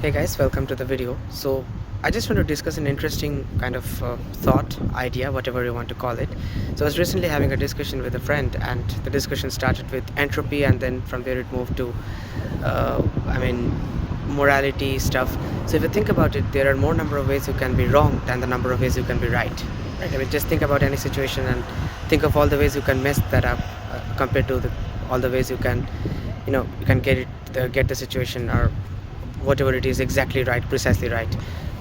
Hey guys, welcome to the video. So I just want to discuss an interesting kind of thought, idea, whatever you want to call it. So I was recently having a discussion with a friend, and the discussion started with entropy, and then from there it moved to, I mean, morality stuff. So if you think about it, there are more number of ways you can be wrong than the number of ways you can be right. Right? I mean, just think about any situation and think of all the ways you can mess that up compared to all the ways you can, you can get the situation or whatever it is exactly right, precisely right.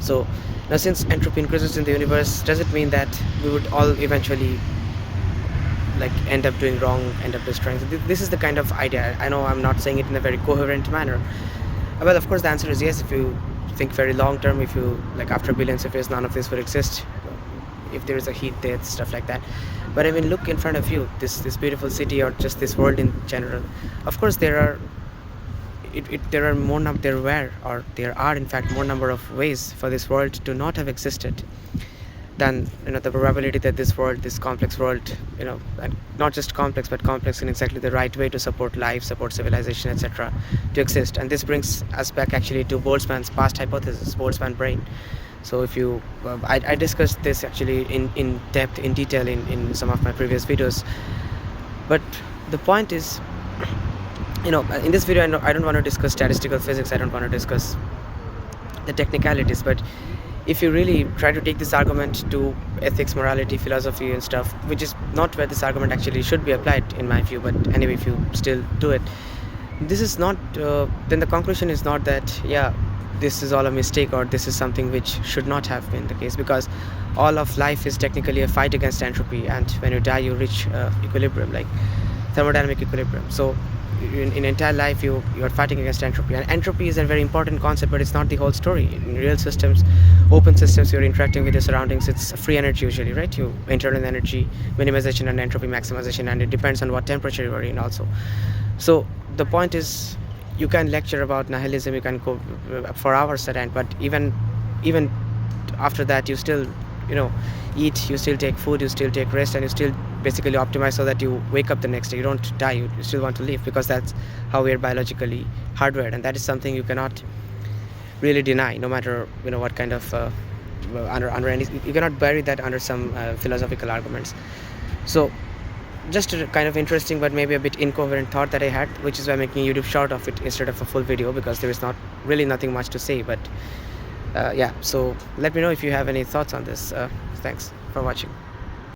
So now, since entropy increases in the universe, does it mean that we would all eventually like end up doing wrong, end up destroying? So this is the kind of idea. I know I'm not saying it in a very coherent manner. Well, of course, the answer is yes. If you think very long term, if you like after billions of years, none of this would exist. If there is a heat, death, stuff like that. But I mean, look in front of you, this beautiful city, or just this world in general. Of course, there are in fact more number of ways for this world to not have existed than the probability that this complex world, and not just complex but complex in exactly the right way to support life, support civilization, etc., to exist. And this brings us back actually to Boltzmann's past hypothesis, Boltzmann brain. So if you I discussed this actually in depth, in detail, in some of my previous videos. But the point is, in this video, I don't want to discuss statistical physics, I don't want to discuss the technicalities, but if you really try to take this argument to ethics, morality, philosophy and stuff, which is not where this argument actually should be applied in my view, but anyway, if you still do it, this is not then the conclusion is not that this is all a mistake or this is something which should not have been the case, because all of life is technically a fight against entropy, and when you die you reach equilibrium, like thermodynamic equilibrium. So in entire life you're fighting against entropy, and entropy is a very important concept, but it's not the whole story. In real systems, open systems, you're interacting with your surroundings, it's free energy usually, right? You internal energy minimization and entropy maximization, and it depends on what temperature you're in also. So the point is, you can lecture about nihilism, you can go for hours at end, but even after that you still eat, you still take food, you still take rest, and you still basically optimize so that you wake up the next day, you don't die, you still want to live, because that's how we're biologically hardwired, and that is something you cannot really deny, no matter what kind of under any, you cannot bury that under some philosophical arguments. So just a kind of interesting but maybe a bit incoherent thought that I had, which is why I'm making a YouTube short of it instead of a full video, because there is not really nothing much to say. But so let me know if you have any thoughts on this. Thanks for watching.